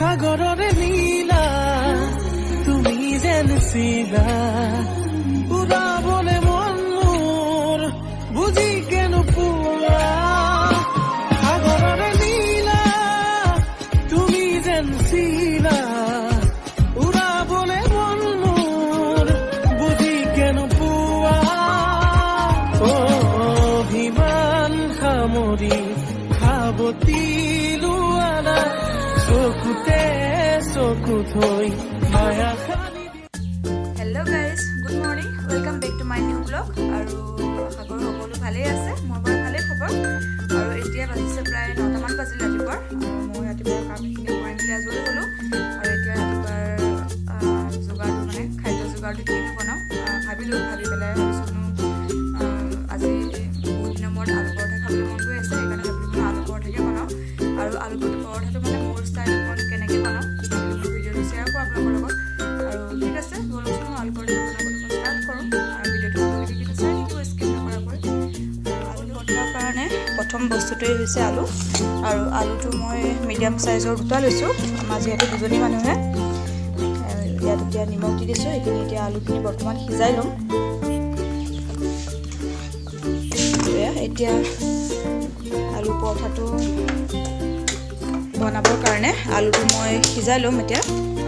সাগৰৰে নীলা তুমি যেন চিলা উৰাবলে মন মোৰ বুজি কেনো পোৱা সাগৰৰে নীলা তুমি যেন চিলা উৰাবলে মন মোৰ বুজি কেনো পোৱা অভিমান সামৰি খাবতি লোৱানা চকুতে চকু থৈ মায়া খানি hello' guys good morning welcome back to my new blog আৰু আশা কৰোঁ সকলো ভালেই আছে মোৰ বাৰু ভালেই খবৰ আৰু এতিয়া বাজিছে প্ৰায় 9টামান বাজিল ৰাতিপুৱাৰ আৰু মই ৰাতিপুৱাৰ কামখিনি কৰি মেলি আজৰি হ'লোঁ আৰু এতিয়া ৰাতিপুৱাৰ যোগাৰটো মানে খাদ্য যোগাৰটো কি বনাওঁ ভাবি পেলাই ভাবিছোঁ আজি বহুত দিনৰ মূৰত আলু পৰঠা খাবলৈ মন গৈ আছে সেইকাৰণে ভাবিলোঁ মই আলু পৰঠাকে বনাওঁ আৰু আলু পৰঠাটো মানে মোৰ ষ্টাইলত মই কেনেকৈ বনাওঁ ভিডিঅ'টো শ্বেয়াৰ কৰোঁ আপোনালোকৰ লগত আৰু ঠিক আছে বলকচোন মই আলু পৰঠা বনাবলৈ মই ষ্টাৰ্ট কৰোঁ আৰু ভিডিঅ'টো কিন্তু চাই থাকিব স্কিপ নকৰাকৈ আলু পৰঠাৰ কাৰণে প্ৰথম বস্তুটোৱেই হৈছে আলু আৰু আলুটো মই মিডিয়াম চাইজৰ দুটা লৈছোঁ আমাৰ যিহেতু দুজনী মানুহে ইয়াত এতিয়া নিমখ দি দিছোঁ এইখিনি এতিয়া আলুখিনি বৰ্তমান সিজাই ল'ম এতিয়া আলু পৰঠাটো বনাবৰ কাৰণে আলুটো মই সিজাই ল'ম এতিয়া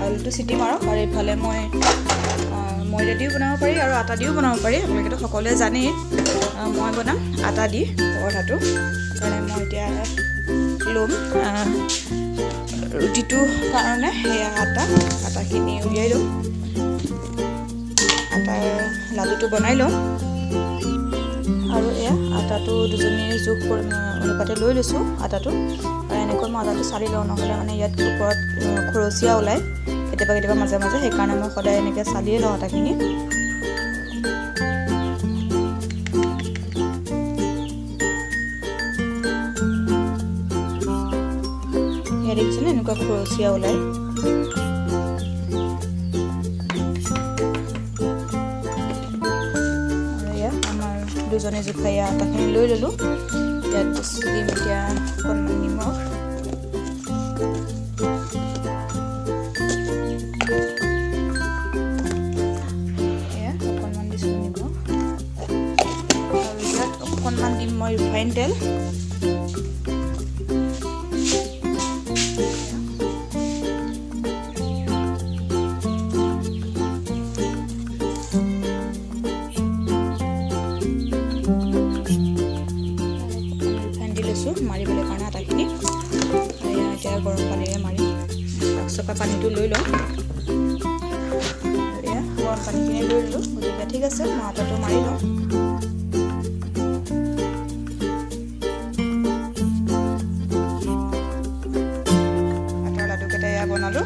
আলুটো চিটি মাৰক আৰু এইফালে মই ময়দা দিও বনাব পাৰি আৰু আটা দিও বনাব পাৰি আপোনালোকেতো সকলোৱে জানেই মই বনাম আটা দি পৰঠাটো কাৰণে মই এতিয়া ল'ম ৰুটিটোৰ কাৰণে সেয়া আটাখিনি উলিয়াই ল'ম আটাৰ লাডুটো বনাই ল'ম আৰু এয়া আটাটো দুজনীৰ জোখ অনুপাতে লৈ লৈছোঁ আটাটো আৰু এনেকৈ মই আটাটো চালি লওঁ নহ'লে মানে ইয়াত ওপৰত খৰচীয়া ওলায় কেতিয়াবা মাজে মাজে সেইকাৰণে মই সদায় এনেকৈ চালিয়ে লওঁ আটাখিনি সেয়া দেখিছেনে এনেকুৱা খৰচীয়া ওলায় দুজনে জোখাই আটাখিনি লৈ ল'লোঁ ইয়াত দিম এতিয়া অকণমান নিমখ অকণমান দিছোঁ নিমখ আৰু ইয়াত অকণমান দিম মই ৰিফাইন তেল মাৰিবলৈ কাৰণে আটাখিনি এতিয়া গৰম পানীৰে মাৰি চপা পানীটো লৈ লওঁ এয়া গৰম পানীখিনি লৈ ল'লোঁ গতিকে ঠিক আছে মই আটাটো মাৰি লওঁ আটাৰ লাডুকেইটা এয়া বনালোঁ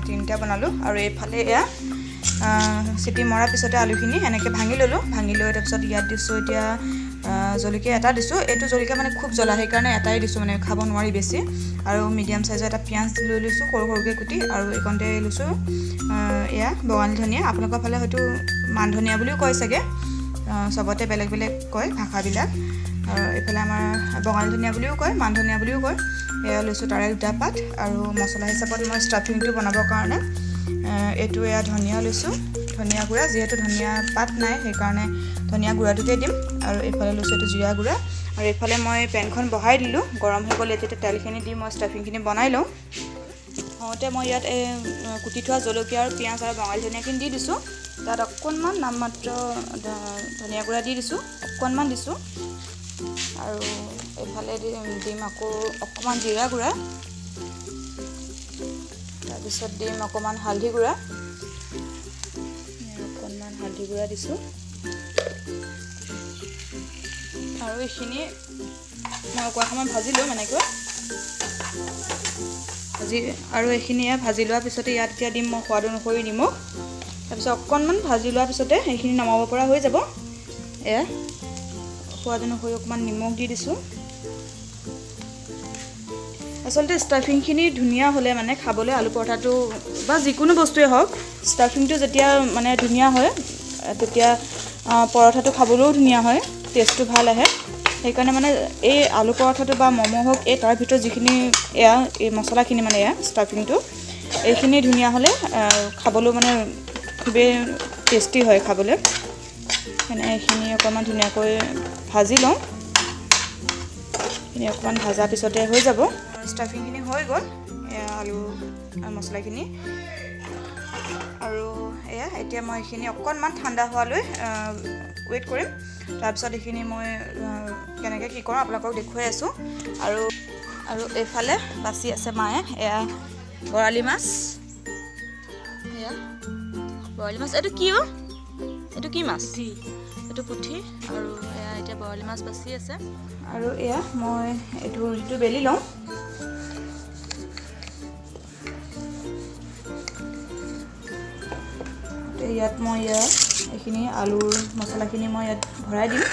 তিনিটা বনালোঁ আৰু এইফালে এয়া চিটি মৰাৰ পিছতে আলুখিনি এনেকৈ ভাঙি ল'লোঁ ভাঙি লৈ তাৰপিছত ইয়াত দিছোঁ এতিয়া জলকীয়া এটা দিছোঁ এইটো জলকীয়া মানে খুব জ্বলা সেইকাৰণে এটাই দিছোঁ মানে খাব নোৱাৰি বেছি আৰু মিডিয়াম চাইজৰ এটা পিঁয়াজ লৈ লৈছোঁ সৰুকৈ কুটি আৰু এইকণতে লৈছোঁ এয়া বঙালী ধনিয়া আপোনালোকৰ ফালে হয়তো মান ধনিয়া বুলিও কয় চাগে চবতে বেলেগ বেলেগ কয় ভাষাবিলাক আৰু এইফালে আমাৰ বঙালী ধনিয়া বুলিও কয় মান ধনিয়া বুলিও কয় এয়া লৈছোঁ তাৰে দুটা পাত আৰু মছলা হিচাপত মই ষ্টাফিংটো বনাবৰ কাৰণে এইটো এয়া ধনিয়া লৈছোঁ ধনিয়া গুড়া যিহেতু ধনিয়া পাত নাই সেইকাৰণে ধনিয়া গুড়াটোকে দিম আৰু এইফালে লৈছোঁ এইটো জিৰা গুড়া আৰু এইফালে মই পেনখন বহাই দিলোঁ গৰম হৈ গ'লে তেতিয়া তেলখিনি দি মই ষ্টাফিংখিনি বনাই লওঁ হওঁতে মই ইয়াত কুটি থোৱা জলকীয়া আৰু পিঁয়াজ আৰু বঙালী ধনিয়াখিনি দি দিছোঁ তাত অকণমান নামমাত্ৰ ধনিয়া গুড়া দি দিছোঁ অকণমান দিছোঁ আৰু এইফালে দিম আকৌ অকণমান জিৰা গুড়া তাৰপিছত দিম অকণমান হালধি গুড়া হালধি গুড়া দিছোঁ আৰু এইখিনি মই অকণমান সময় ভাজি ল'ম এনেকৈ আৰু এইখিনি ভাজি লোৱাৰ পিছতে ইয়াত এতিয়া দিম মই সোৱাদ অনুসৰি নিমখ তাৰপিছত অকণমান ভাজি লোৱাৰ পিছতে এইখিনি নমাব পৰা হৈ যাব এয়া সোৱাদ অনুসৰি অকণমান নিমখ দি দিছোঁ আচলতে ষ্টাফিংখিনি ধুনীয়া হ'লে মানে খাবলৈ আলু পৰঠাটো বা যিকোনো বস্তুৱে হওক ষ্টাফিংটো যেতিয়া মানে ধুনীয়া হয় তেতিয়া পৰঠাটো খাবলৈও ধুনীয়া হয় টেষ্টটো ভাল আহে সেইকাৰণে মানে এই আলু পৰঠাটো বা ম'ম' হওক এই তাৰ ভিতৰত যিখিনি এয়া এই মছলাখিনি মানে এয়া ষ্টাফিংটো এইখিনি ধুনীয়া হ'লে খাবলৈ মানে খুবেই টেষ্টি হয় খাবলৈ। মানে এইখিনি অকণমান ধুনীয়াকৈ ভাজি লওঁ। এইখিনি অকণমান ভজাৰ পিছতে হৈ যাব। ষ্টাফিংখিনি হৈ গ'ল এয়া আলু মছলাখিনি। আৰু এয়া এতিয়া মই এইখিনি অকণমান ঠাণ্ডা হোৱালৈ ৱেইট কৰিম। তাৰপিছত এইখিনি মই কেনেকৈ কি কৰোঁ আপোনালোকক দেখুৱাই আছোঁ। আৰু এইফালে বাচি আছে মায়ে এয়া বৰালি মাছ। এয়া বৰালি মাছ। এইটো কি এইটো কি মাছ? এইটো পুঠি। আৰু এয়া এতিয়া বৰালি মাছ বাচি আছে। আৰু এয়া মই এইটো ৰুটিটো বেলি লওঁ। ইয়াত মই এইখিনি আলুৰ মছলাখিনি মই ইয়াত ভৰাই দিম।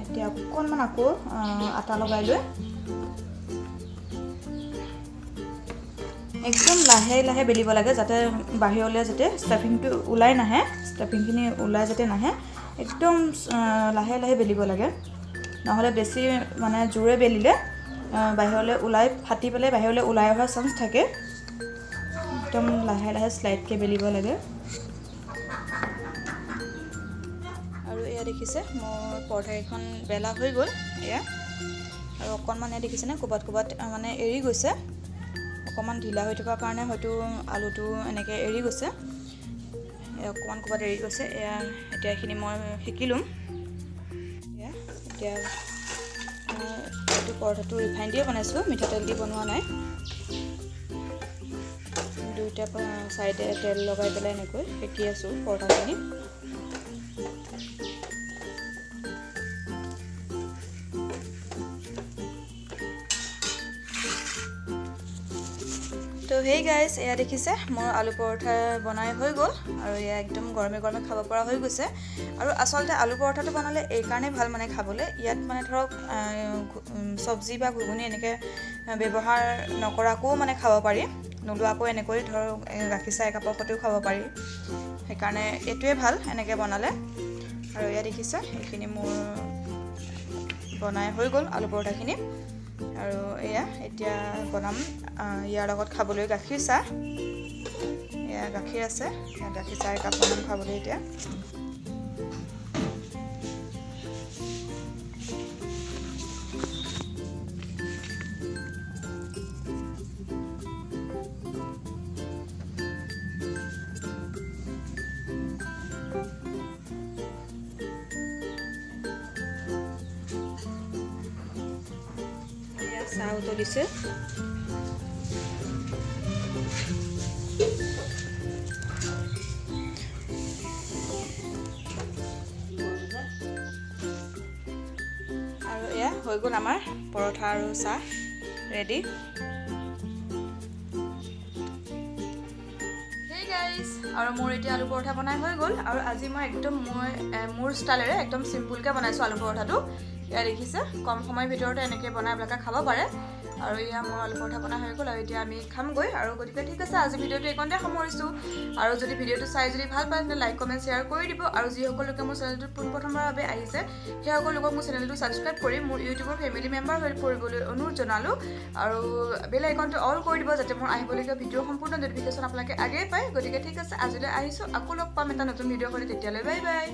এতিয়া অকণমান আকৌ আটা লগাই লৈ একদম লাহে লাহে বেলিব লাগে, যাতে বাহিৰলৈ যাতে ষ্টাফিংটো ওলাই নাহে, ষ্টাফিংখিনি ওলাই যাতে নাহে, একদম লাহে লাহে বেলিব লাগে। নহ'লে বেছি মানে জোৰে বেলিলে বাহিৰলৈ ওলাই ফাটি পেলাই বাহিৰলৈ ওলাই অহাৰ চান্স থাকে। একদম লাহে লাহে শ্লাইডকৈ বেলিব লাগে। আৰু এয়া দেখিছে মোৰ পৰঠাকেইখন বেলা হৈ গ'ল এয়া। আৰু অকণমান এয়া দেখিছেনে ক'ৰবাত ক'ৰবাত মানে এৰি গৈছে। অকণমান ঢিলা হৈ থকাৰ কাৰণে হয়তো আলুটো এনেকৈ এৰি গৈছে। অকণমান ক'ৰবাত এৰি গৈছে এয়া। এতিয়া এইখিনি মই শিকি ল'ম এয়া। এতিয়া এইটো পৰঠাটো ৰিফাইন দিয়ে বনাইছোঁ, মিঠাতেল দি বনোৱা নাই। দুইটা চাইডে তেল লগাই পেলাই এনেকৈ সেকি আছোঁ পৰঠাখিনি। তো হেই গাইজ, এয়া দেখিছে মোৰ আলু পৰঠা বনাই হৈ গ'ল। আৰু এয়া একদম গৰমে গৰমে খাব পৰা হৈ গৈছে। আৰু আচলতে আলু পৰঠাটো বনালে এইকাৰণেই ভাল মানে খাবলৈ, ইয়াত মানে ধৰক চব্জি বা ঘুগুনি এনেকৈ ব্যৱহাৰ নকৰাকৈও মানে খাব পাৰি, নোলোৱাকৈ এনেকৈ ধৰক গাখীৰ চাহ একাপৰ সৈতেও খাব পাৰি। সেইকাৰণে এইটোৱে ভাল এনেকৈ বনালে। আৰু এয়া দেখিছে এইখিনি মোৰ বনাই হৈ গ'ল আলু পৰঠাখিনি। আৰু এয়া এতিয়া বনাম ইয়াৰ লগত খাবলৈ গাখীৰ চাহ। এয়া গাখীৰ আছে, গাখীৰ চাহ একাপ বনাম খাবলৈ এতিয়া। চাহ উতলিছে। আৰু এয়া হৈ গ'ল আমাৰ পৰঠা আৰু চাহ ৰেডি। আৰু মোৰ এতিয়া আলু পৰঠা বনাই হৈ গ'ল। আৰু আজি মই একদম মোৰ ষ্টাইলেৰে একদম চিম্পুলকৈ বনাইছোঁ আলু পৰঠাটো। এয়া দেখিছে কম সময়ৰ ভিতৰতে এনেকৈ বনাই আপোনালোকে খাব পাৰে। আৰু এয়া মোৰ আলু পৰঠা বনাই হৈ গ'ল। আৰু এতিয়া আমি খামগৈ। আৰু গতিকে ঠিক আছে, আজি ভিডিঅ'টো এইকণতে সামৰিছোঁ। আৰু যদি ভিডিঅ'টো চাই যদি ভাল পায় তেন্তে লাইক কমেণ্ট শ্বেয়াৰ কৰি দিব। আৰু যিসকল লোকে মোৰ চেনেলটোত পোনপ্ৰথমবাৰৰ বাবে আহিছে সেইসকল লোকক মোৰ চেনেলটো ছাবস্ক্ৰাইব কৰি মোৰ ইউটিউবৰ ফেমিলি মেম্বাৰ হৈ পৰিবলৈ অনুৰোধ জনালোঁ। আৰু বেল আইকনটো অল কৰি দিব, যাতে মোৰ আহিবলগীয়া ভিডিঅ'ৰ সম্পূৰ্ণ ন'টিফিকেশ্যন আপোনালোকে আগেই পায়। গতিকে ঠিক আছে, আজিলৈ আহিছোঁ। আকৌ লগ পাম এটা নতুন ভিডিঅ' কৰি। তেতিয়ালৈ বাই বাই।